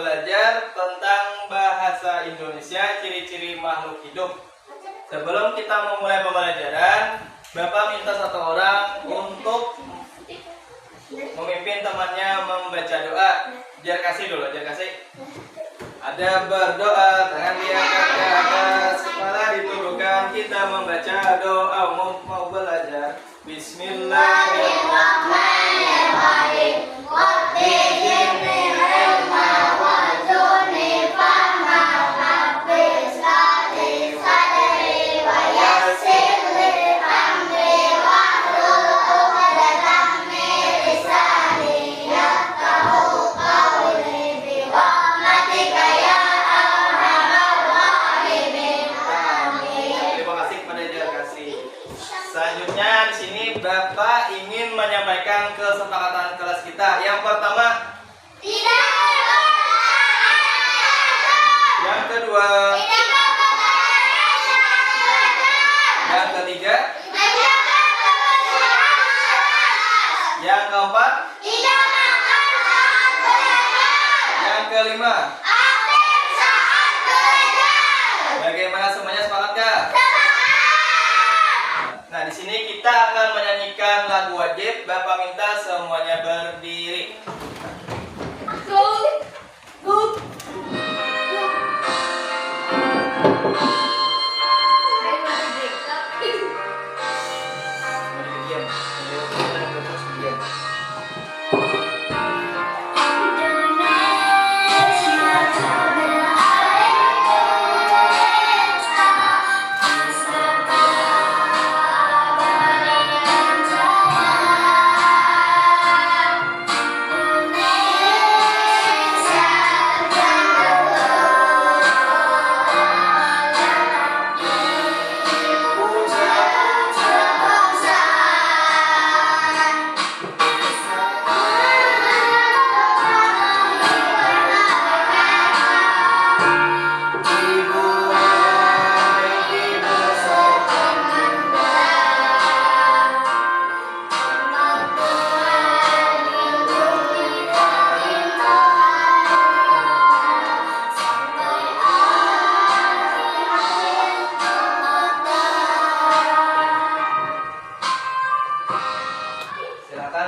belajar tentang bahasa Indonesia, ciri-ciri makhluk hidup. Sebelum kita memulai pembelajaran, Bapak minta satu orang untuk memimpin temannya membaca doa. Jar kasih dulu, jar kasih. Ada berdoa, tangan diangkat ke atas, kepala diturunkan, kita membaca doa mau belajar. Bismillahirrahmanirrahim. Selanjutnya di sini Bapak ingin menyampaikan kesepakatan kelas kita. Yang pertama, tidak. Yang kedua, yang ketiga, yang keempat, yang kelima. Bagaimana semuanya, sepakat kah? Nah, di sini kita akan menyanyikan lagu wajib. Bapak minta semuanya berdiri.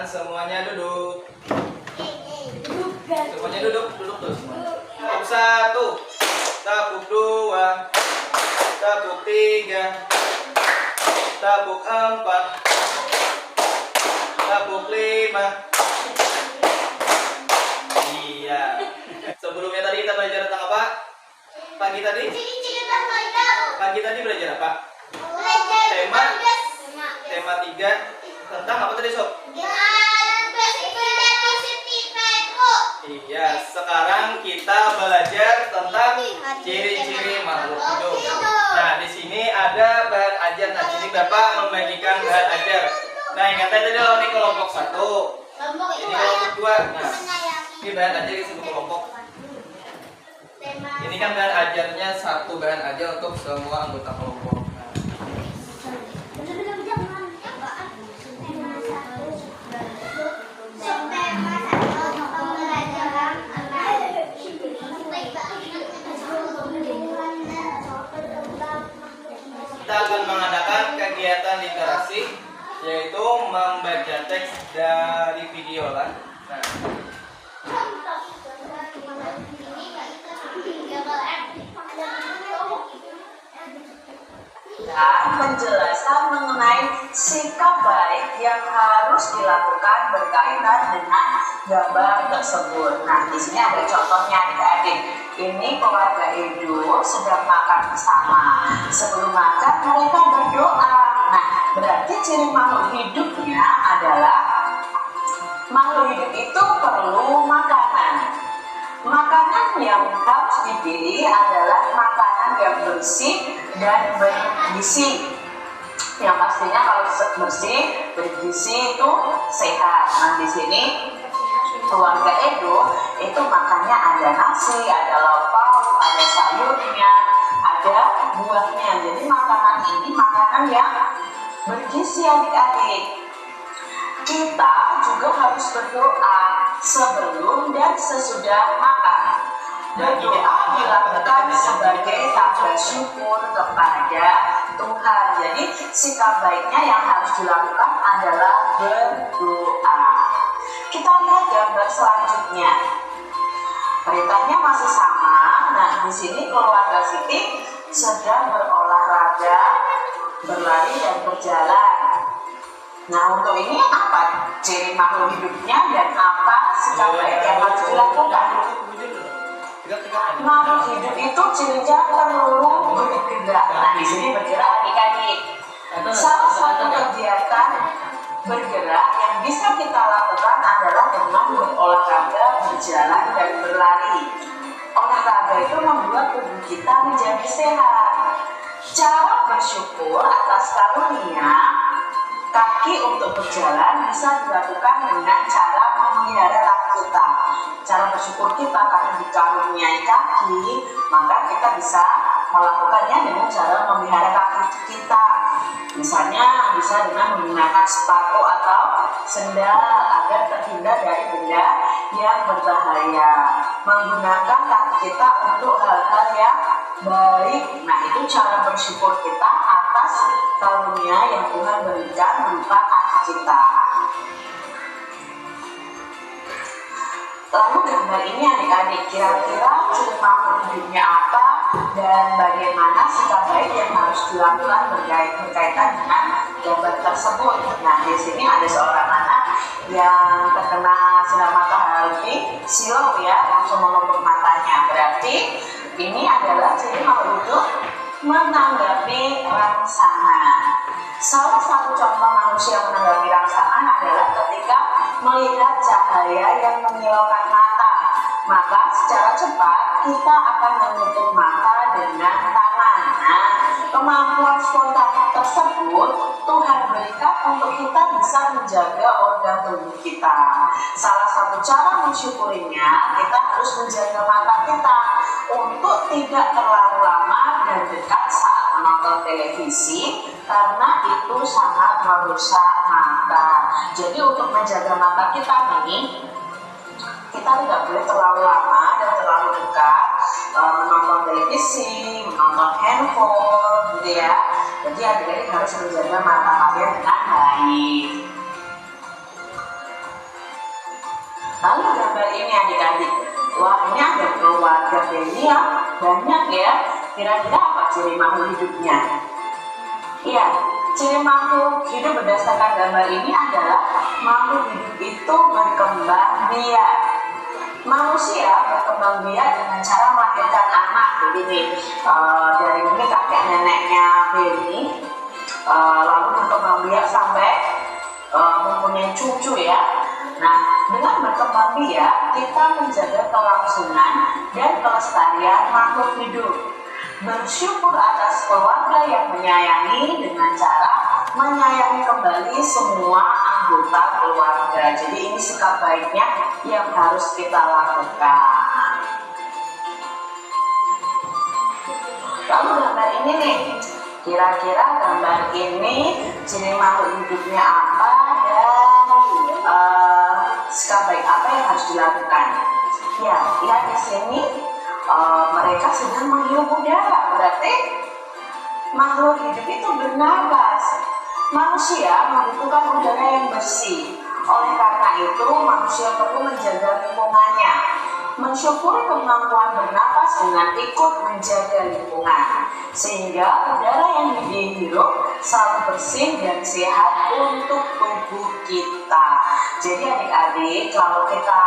Semuanya duduk. Semuanya duduk tuh semuanya. Tepuk 1, tepuk 2, tepuk 3, tepuk 4, tepuk 5. Iya. Sebelumnya tadi kita belajar tentang apa? Pagi tadi belajar apa? Tema 3 tentang apa tadi, Sob? Iya, sekarang kita belajar tentang ciri-ciri makhluk hidup. Nah, di sini ada bahan ajar. Nah, sini Bapak membagikan bahan ajar. Nah, ingat tadi ini kelompok 1. Ini kelompok 2. Nah, ini bahan ajar di satu kelompok. Ini kan bahan ajarnya satu bahan ajar untuk semua anggota kelompok. Kita akan mengadakan kegiatan literasi, yaitu membaca teks dari video lah. Dan penjelasan mengenai sikap baik yang harus dilakukan berkaitan dengan gambar tersebut. Nah, di sini ada contohnya adik-adik. Ini keluarga Edo sedang makan bersama. Sebelum makan mereka berdoa. Nah, berarti ciri makhluk hidupnya adalah makhluk hidup itu perlu makanan. Makanan yang harus dipilih adalah makanan yang bersih dan bergizi. Yang pastinya kalau bersih, bergizi itu sehat. Nah, di sini keluarga Edo itu makannya ada nasi, ada lauk pauk, ada sayurnya, ada buahnya. Jadi makanan ini makanan yang bergizi adik-adik. Kita juga harus berdoa sebelum dan sesudah makan. Berdoa dilakukan sebagai tanda syukur kepada Tuhan. Jadi sikap baiknya yang harus dilakukan adalah berdoa. Kita lihat gambar selanjutnya. Perintahnya masih sama. Nah, di sini keluarga Siti sedang berolahraga, berlari dan berjalan. Nah, untuk ini apa ciri makhluk hidupnya dan apa sikap baik yang harus dilakukan? Makhluk hidup itu cirinya perlu bergerak. Nah, di sini bergerak adik-adik. Salah satu kegiatan bergerak yang bisa kita lakukan adalah dengan berolahraga, berjalan dan berlari. Olahraga itu membuat tubuh kita menjadi sehat. Cara bersyukur atas karunia kaki untuk berjalan bisa dilakukan dengan cara memelihara kaki kita. Cara bersyukur kita karena dikaruniai kaki, maka kita bisa melakukannya dengan cara memelihara kaki kita. Misalnya bisa dengan menggunakan sepatu atau sendal agar terhindar dari benda yang berbahaya. Menggunakan kaki kita untuk hal-hal yang baik. Nah, itu cara bersyukur kita atas karunia yang Tuhan berikan berupa kaki kita. Lalu gambar ini adik-adik, kira-kira ciri makhluk hidupnya apa dan bagaimana sikap baik yang harus dilakukan berkaitan dengan gambar tersebut. Nah, di sini ada seorang anak yang terkena sinar matahari silau ya, langsung menutup matanya. Berarti ini adalah ciri makhluk hidup menanggapi rangsangan. Salah satu contoh manusia menanggapi rangsangan adalah ketika melihat cahaya yang menyilaukan mata, maka secara cepat kita akan menutup mata dengan tangan. Nah, kemampuan spontan tersebut Tuhan berikan untuk kita bisa menjaga organ tubuh kita. Salah satu cara mensyukurinya, kita harus menjaga mata kita untuk tidak terlalu lama dan dekat saat menonton televisi, karena itu sangat merusak mata. Jadi untuk menjaga mata kita nih, kita tidak boleh terlalu lama dan terlalu dekat menonton televisi, menonton handphone, gitu ya. Jadi adik-adik harus menjaga mata kalian dengan baik. Lalu gambar ini adik-adik, wah ini ada keluarga Beni yang banyak ya. Kira-kira apa ciri makhluk hidupnya? Iya, ciri makhluk hidup berdasarkan gambar ini adalah makhluk hidup itu berkembang biak. Manusia berkembang biak dengan cara melahirkan anak. Begini, dari mungkin kakek neneknya Beni, lalu berkembang biak sampai mempunyai cucu ya. Nah, dengan berkembang biak, kita menjaga kelangsungan dan kelestarian makhluk hidup. Bersyukur atas keluarga yang menyayangi dengan cara menyayangi kembali semua anggota keluarga. Jadi ini sikap baiknya yang harus kita lakukan. Lalu gambar ini nih, kira-kira gambar ini ciri makhluk hidupnya apa dan sikap baik apa yang harus dilakukan? Ya, lihat di sini mereka sedang menghirup udara. Berarti makhluk hidup itu bernapas. Manusia membutuhkan udara yang bersih. Oleh karena itu, manusia perlu menjaga lingkungannya. Mensyukuri kemampuan bernapas dengan ikut menjaga lingkungan, sehingga udara yang dihirup selalu bersih dan sehat untuk tubuh kita. Jadi adik-adik, kalau kita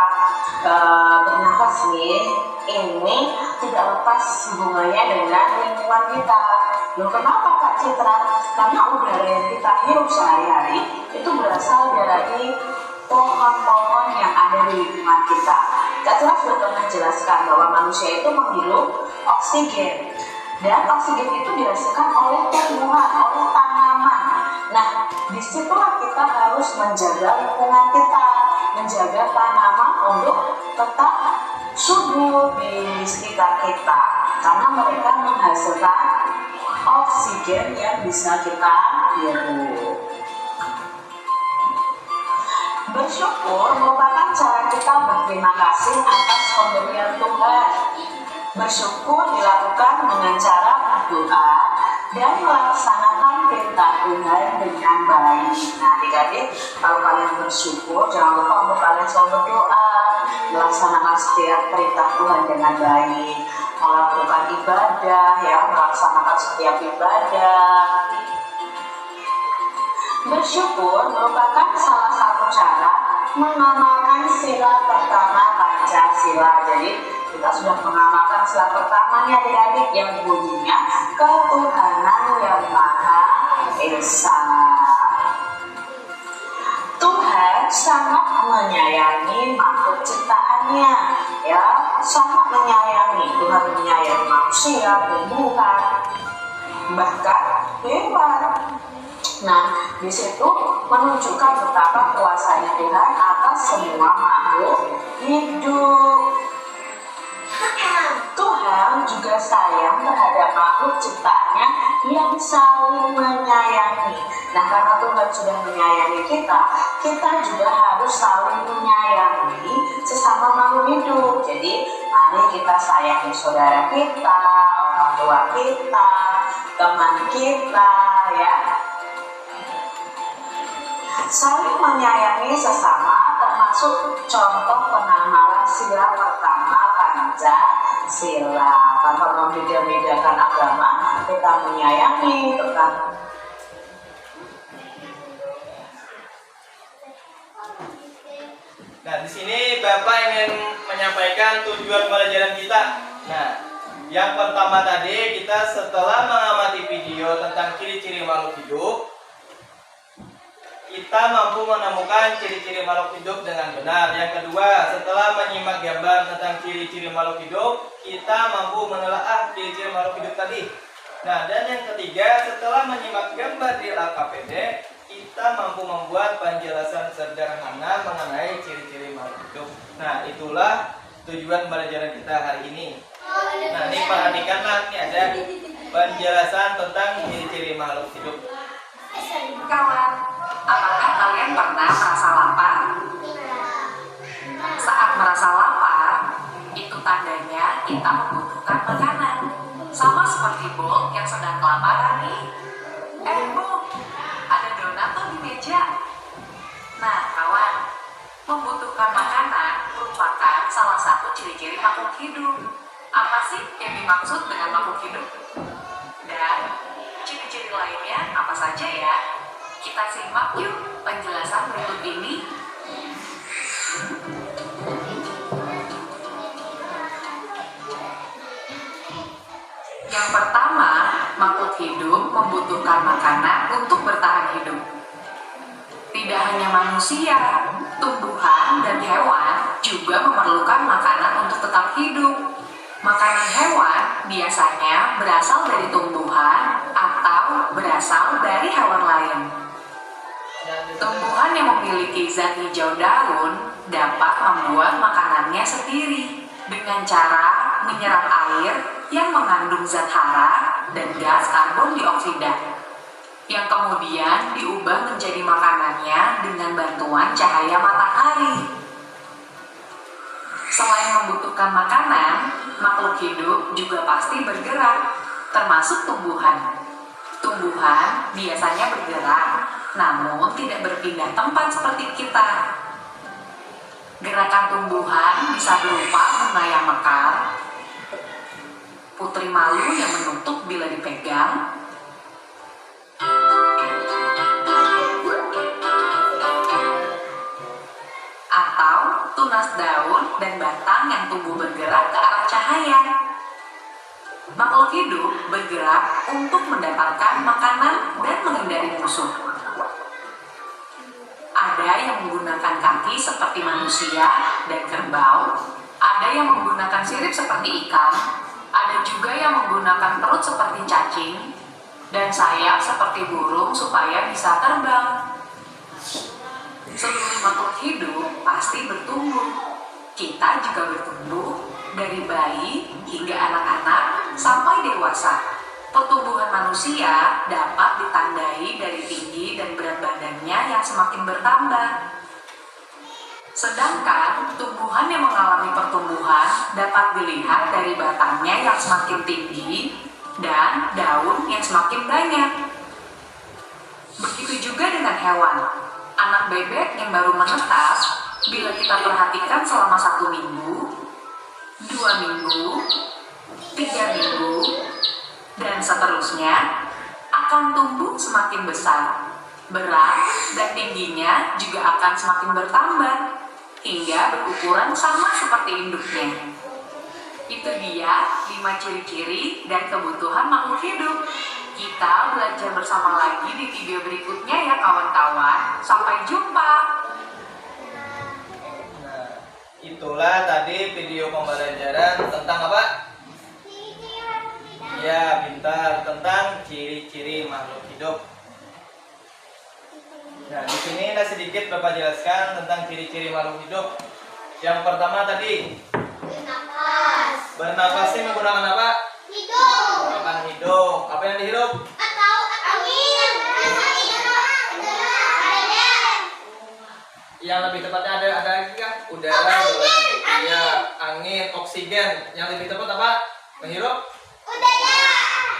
bernapas nih, ini tidak lepas hubungannya dengan lingkungan kita. Loh, kenapa Kak Citra? Karena udara yang kita hirup sehari-hari itu berasal dari pohon-pohon yang ada di lingkungan kita. Kak Citra sudah pernah jelaskan bahwa manusia itu menghirup oksigen, dan oksigen itu dirasakan oleh tumbuhan, oleh tanaman. Nah, disitulah kita harus menjaga lingkungan kita, menjaga tanaman untuk tetap subur di sekitar kita, karena mereka menghasilkan oksigen yang bisa kita hirup. Bersyukur merupakan cara kita berterima kasih atas pemberian Tuhan. Bersyukur dilakukan dengan cara berdoa dan melaksanakan perintah Tuhan dengan baik. Nah, adik-adik, kalau kalian bersyukur, jangan lupa untuk kalian selalu berdoa, melaksanakan setiap perintah Tuhan dengan baik, melakukan ibadah, ya, melaksanakan setiap ibadah. Bersyukur merupakan salah satu cara mengamalkan sila pertama Pancasila. Jadi kita sudah mengamalkan sila pertamanya adik-adik yang bunyinya ketuhanan yang Maha Esa. Tuhan sangat menyayangi makhluk ciptaannya, ya, sangat menyayangi. Tuhan menyayangi manusia, tumbuhan, bahkan hewan. Nah, di situ menunjukkan betapa kuasanya Tuhan atas semua makhluk hidup. Tuhan juga sayang terhadap makhluk ciptaannya yang saling menyayangi. Nah, karena Tuhan sudah menyayangi kita, kita juga harus saling menyayangi sesama makhluk hidup. Jadi, mari kita sayangi saudara kita, orang tua kita, teman kita, ya. Saling menyayangi sesama termasuk contoh pengamalan sila pertama Pancasila. Tanpa membeda-bedakan agama, kita menyayangi tetap. Nah, di sini Bapak ingin menyampaikan tujuan pelajaran kita. Nah, yang pertama tadi kita setelah mengamati video tentang ciri-ciri makhluk hidup, kita mampu menemukan ciri-ciri makhluk hidup dengan benar. Yang kedua, setelah menyimak gambar tentang ciri-ciri makhluk hidup, kita mampu menelaah ciri-ciri makhluk hidup tadi. Nah, dan yang ketiga, setelah menyimak gambar di LKPD, kita mampu membuat penjelasan sederhana mengenai ciri-ciri makhluk hidup. Nah, itulah tujuan pelajaran kita hari ini. Nah, ini perhatikanlah, ini ada penjelasan tentang ciri-ciri makhluk hidup. Kawan, apakah kalian pernah merasa lapar? Saat merasa lapar, itu tandanya kita membutuhkan makanan. Sama seperti Bob yang sedang kelaparan nih. Bob, ada donat tuh di meja. Nah, kawan, membutuhkan makanan merupakan salah satu ciri-ciri makhluk hidup. Apa sih yang dimaksud dengan makhluk hidup? Dan ciri-ciri lainnya apa saja ya? Kita simak yuk penjelasan berikut ini. Yang pertama, makhluk hidup membutuhkan makanan untuk bertahan hidup. Tidak hanya manusia, tumbuhan dan hewan juga memerlukan makanan untuk tetap hidup. Makanan hewan biasanya berasal dari tumbuhan atau berasal dari hewan lain. Tumbuhan yang memiliki zat hijau daun dapat membuat makanannya sendiri dengan cara menyerap air yang mengandung zat hara dan gas karbon dioksida, yang kemudian diubah menjadi makanannya dengan bantuan cahaya matahari. Selain membutuhkan makanan, makhluk hidup juga pasti bergerak, termasuk tumbuhan. Tumbuhan biasanya bergerak, namun tidak berpindah tempat seperti kita. Gerakan tumbuhan bisa berupa bunga yang mekar, putri malu yang menutup bila dipegang, atau tunas daun dan batang yang tumbuh bergerak ke arah cahaya. Makhluk hidup bergerak untuk mendapatkan makanan dan menghindari musuh. Ada yang menggunakan kaki seperti manusia dan kerbau, ada yang menggunakan sirip seperti ikan, ada juga yang menggunakan perut seperti cacing, dan sayap seperti burung supaya bisa terbang. Seluruh makhluk hidup pasti bertumbuh. Kita juga bertumbuh, dari bayi hingga anak-anak sampai dewasa. Pertumbuhan manusia dapat ditandai dari tinggi dan berat badannya yang semakin bertambah. Sedangkan tumbuhan yang mengalami pertumbuhan dapat dilihat dari batangnya yang semakin tinggi dan daun yang semakin banyak. Begitu juga dengan hewan. Anak bebek yang baru menetas, bila kita perhatikan selama 1 minggu, 2 minggu, 3 minggu, dan seterusnya, akan tumbuh semakin besar. Berat dan tingginya juga akan semakin bertambah, hingga berukuran sama seperti induknya. Itu dia 5 ciri-ciri dan kebutuhan makhluk hidup. Kita belajar bersama lagi di video berikutnya ya kawan-kawan. Sampai jumpa. Nah, itulah tadi video pembelajaran tentang apa? Ya, pintar, tentang ciri-ciri makhluk hidup. Nah, di sini ada sedikit Bapak jelaskan tentang ciri-ciri makhluk hidup. Yang pertama tadi, bernapas ini menggunakan apa? Hidung. Menggunakan hidung. Apa yang dihirup? Atau angin. Yang lebih tepatnya ada lagi kan? Udara. Angin. Iya, angin, oksigen. Yang lebih tepat apa? Menghirup? Udara.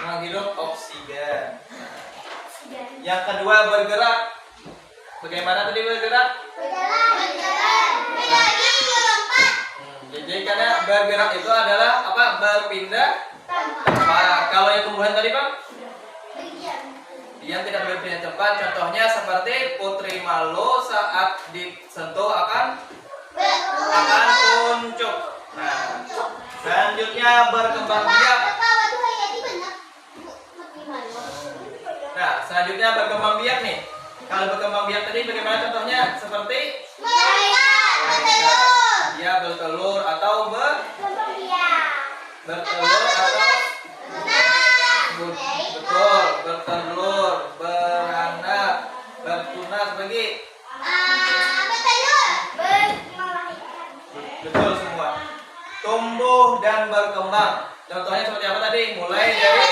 Menghirup oksigen. Yang kedua bergerak. Bagaimana tadi bergerak? Berjalan. Berlari. Melompat. Jadi karena bergerak itu adalah apa? Berpindah tempat. Kalau yang tumbuhan tadi Bang? Dia tidak berpindah tempat. Contohnya seperti putri malu saat disentuh akan kuncup. Nah, selanjutnya berkembang biak. Nah, selanjutnya berkembang biak nih. Kalau berkembang biak tadi bagaimana contohnya? Seperti dia bertelur atau bertelur atau betul, bertelur, beranak, bertunas bagi betul semua. Tumbuh dan berkembang. Contohnya seperti apa tadi? Mulai dari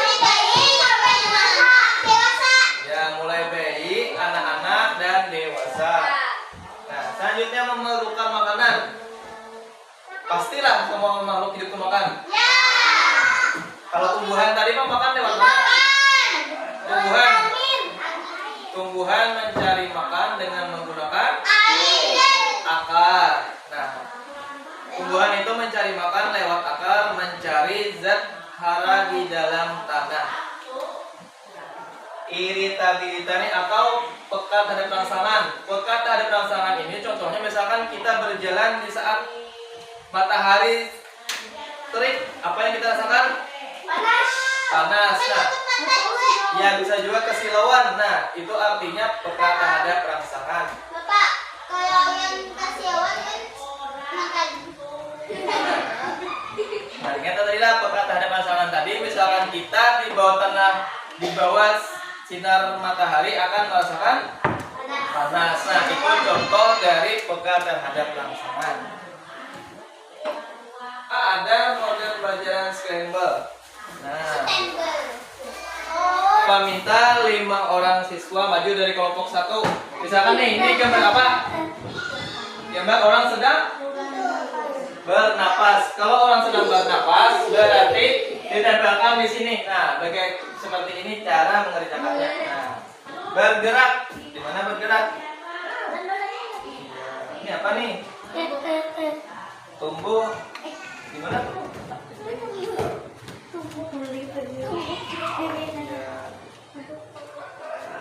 mulai bayi, anak-anak dan dewasa. Nah, selanjutnya memerlukan makanan. Pastilah semua makhluk hidup itu makan. Kalau tumbuhan tadi mah makan lewat mana? Tumbuhan mencari makan dengan menggunakan akar. Nah, tumbuhan itu mencari makan lewat akar, mencari zat hara di dalam tanah. Iritabilitas atau peka terhadap rangsangan. Peka terhadap rangsangan ini contohnya misalkan kita berjalan di saat matahari terik, apa yang kita rasakan? Panas. Nah, ya bisa juga kesilauan. Nah, itu artinya peka terhadap rangsangan. Bapak, kalau yang kasiawan kan makan. Nah, ingat tadi lah peka terhadap rangsangan tadi. Misalkan kita di bawah tanah, di bawah sinar matahari akan merasakan panas. Nah, itu contoh dari peka terhadap rangsangan. Ada model pelajaran scramble. Nah, Pak minta 5 orang siswa maju dari kelompok 1. Misalkan nih, ini gambar apa? Gambar orang sedang bernapas. Kalau orang sedang bernapas, berarti ditempelkan di sini. Nah, seperti ini cara mengerjakannya. Nah, bergerak. Di mana bergerak? Ini apa nih? Tumbuh. Di mana tuh?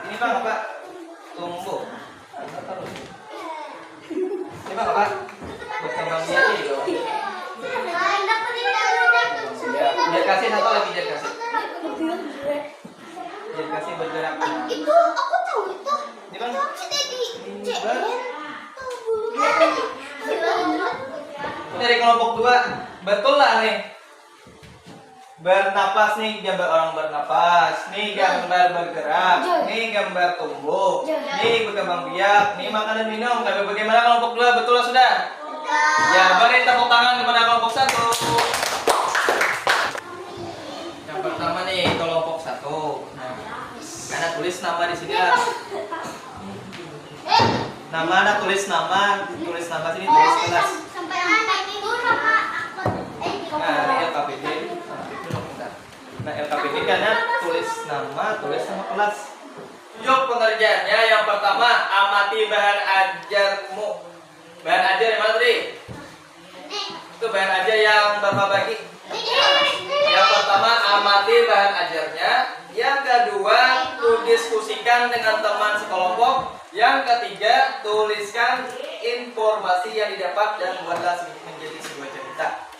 Ini Bang apa? Tumbuh. Ini Bang apa? Berkembang biak nih. Ya, dia kasih satu lagi, dia kasih. Dia kasih bergerak. Itu aku tahu itu. Ini Bang. Dari kelompok 2, betul lah nih. Bernapas nih, gambar orang bernapas. Nih gambar bergerak. Nih gambar tumbuh. Nih berkembang biak. Nih makan dan minum. Tapi bagaimana kelompok 2? Betul lah sudah? Ya, beri tepuk tangan kepada kelompok 1. Yang pertama nih kelompok 1. Nah, karena tulis nama di sini lah. Nama anak tulis nama sini tulis kelas. Sampai anak itu sama akun. Nah, ini LKPD. Nah, LKPD karena tulis nama kelas. Yuk pengerjaannya yang pertama, amati bahan ajarmu. Bahan ajar yang mana tadi? Itu bahan ajar yang Bapak bagi. Yang pertama, amati bahan ajarnya. Yang kedua, diskusikan dengan teman sekelompok. Yang ketiga, tuliskan informasi yang didapat dan buatlah menjadi sebuah cerita.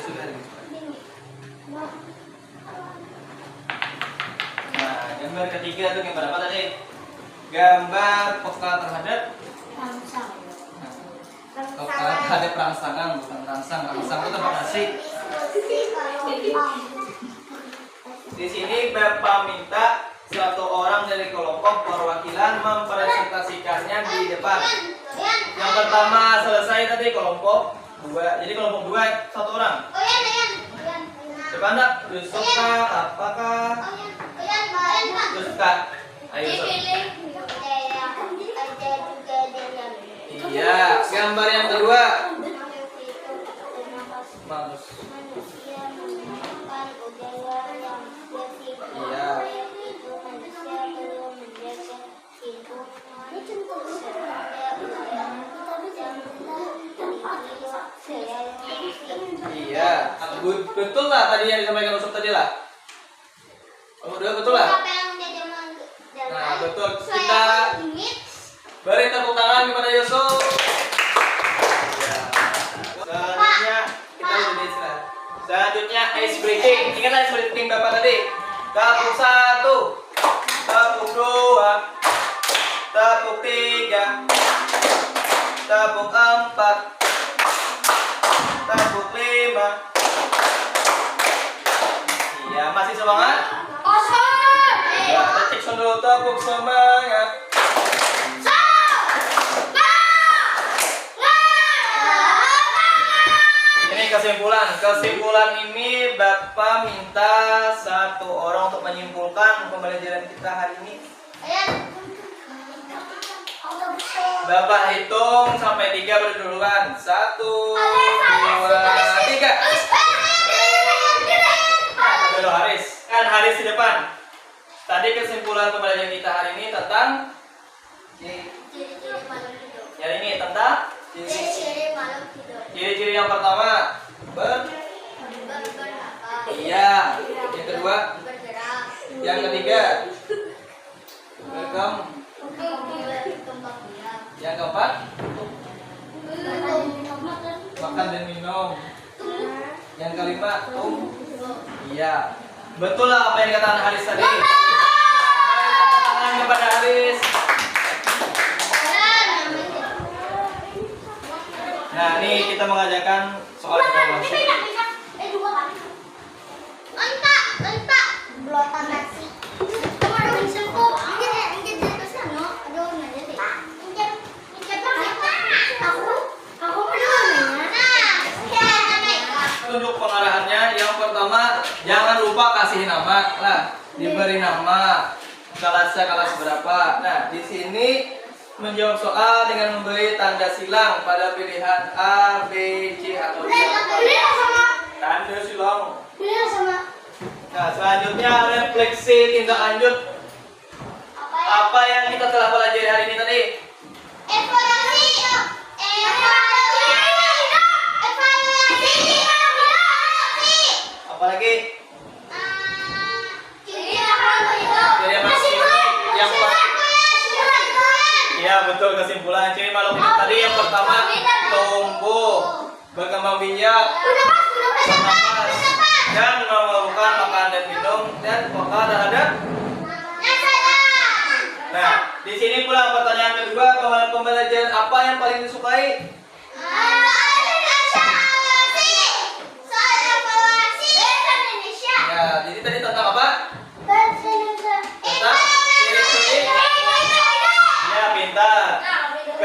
Sudah. Nah, gambar ketiga itu gambar apa tadi? Gambar peka terhadap rangsangan, bukan rangsang. Rangsang itu apa sih? Di sini Bapak minta satu orang dari kelompok perwakilan mempresentasikannya di depan. Yang pertama selesai tadi kelompok 2. Jadi kelompok 2 satu orang. Coba enggak? Yusufa, apakah? Yusufa. Ayo Yusuf. Iya, gambar yang kedua. Bagus. Iya. Iya, betul lah tadi yang disampaikan Yusuf tadi lah. Betul lah. Nah, betul. Kita beri tepuk tangan kepada Yusuf. Ya. Selanjutnya kita udah istirahat. Selanjutnya ice breaking. Ingat ice breaking Bapak tadi. Tepuk 1, tepuk 2, tepuk 3, tepuk 4, tepuk 5. Iya, masih semangat? Ya, kita cek sound dulu, tepuk semangat. Ini kesimpulan ini Bapak minta satu orang untuk menyimpulkan pembelajaran kita hari ini. Bapak hitung sampai 3 berduluan. 1, 2, 3. Dulu Haris. Kan Haris di depan. Tadi kesimpulan pembelajaran kita hari ini tentang hari ini tentang ciri-ciri yang pertama iya, yang kedua, yang ketiga yang keempat makan dan minum, yang kelima iya, betul lah apa yang dikatakan Haris tadi. Tangan kepada Haris. Nah, ini kita mengajarkan soal evaluasi. Tunjuk pengarahannya. Yang pertama, jangan lupa kasih nama lah, diberi nama kelas berapa. Nah, di sini menjawab soal dengan memberi tanda silang pada pilihan A, B, C atau D. Tanda silang. Nah, selanjutnya refleksi tindak lanjut. Apa yang kita telah pelajari hari ini tadi? Apa lagi? Ya betul, kesimpulan ciri makhluk hidup tadi yang pertama tumbuh, berkembang biak, bernafas, dan memerlukan makan dan minum dan peka terhadap. Nah, di sini pula pertanyaan kedua, pembelajaran apa yang paling disukai?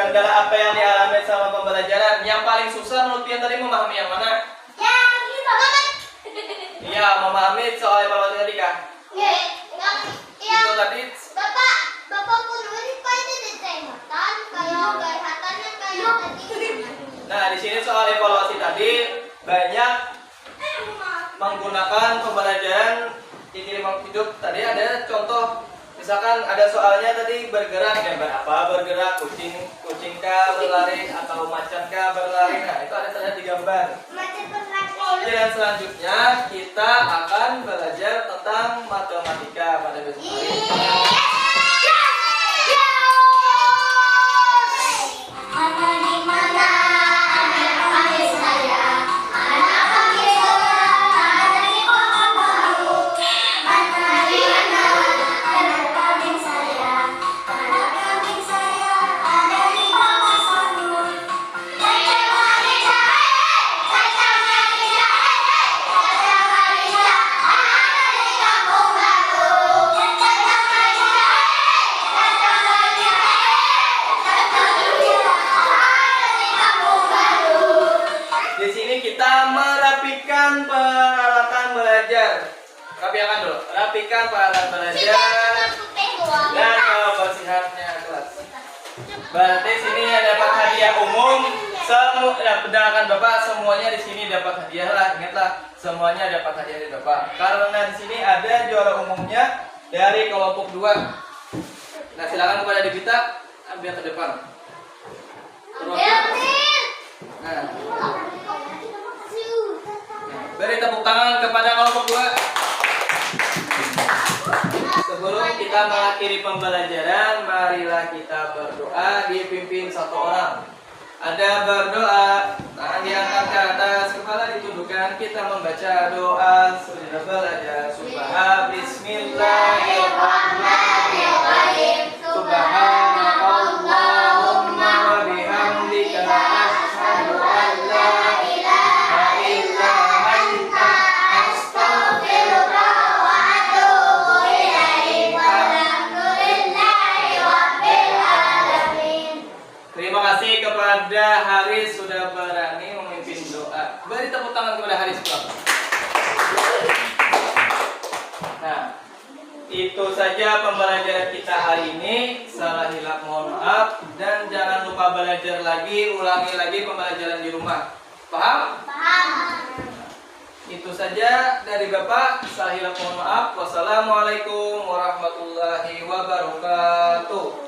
kendala apa yang dialami sama pembelajaran? Yang paling susah menurut Pian tadi memahami yang mana? Iya, memahami soal evaluasi tadi kah? Itu tadi. Bapak kuliah itu ditengokkan kayak kelihatannya kayak tadi. Nah, di sini soal evaluasi tadi banyak menggunakan pembelajaran dikirim hidup. Tadi ada contoh, misalkan ada soalnya tadi bergerak, gambar apa bergerak, kucing kah berlari atau macan kah berlari. Nah, itu ada terlihat di gambar. Dan selanjutnya kita akan belajar tentang matematika pada besok hari. Di sini kita merapikan peralatan belajar. Rapikan dulu. Rapikan peralatan belajar dan kebersihannya kelas. Berarti sini dapat hadiah umum. Sedangkan Bapak semuanya di sini dapat hadiah lah. Ingatlah, semuanya dapat hadiah dari Bapak. Karena di sini ada juara umumnya dari kelompok 2. Nah, silakan kepada Devita ambil ke depan. Nah, beri tepuk tangan kepada kelompok 2. Sebelum kita mengakhiri pembelajaran, marilah kita berdoa dipimpin satu orang. Ada berdoa, tangan diangkat ke atas, kepala ditundukkan. Kita membaca doa sudah belajar. Bismillahirrahmanirrahim. Subhanakallahumma wa bihamdika asyhadu an la ilaha illa anta astaghfiruka wa atubu ilaik. Walhamdulillahi rabbil alamin. Terima kasih kepada Haris sudah berani memimpin doa. Beri tepuk tangan kepada Haris, Bapak. Nah, itu saja pembelajaran kita hari ini. Salah hilap mohon maaf, dan jangan lupa belajar lagi, ulangi lagi pembelajaran di rumah. Paham? Itu saja dari Bapak. Salah hilap mohon maaf. Wassalamualaikum warahmatullahi wabarakatuh.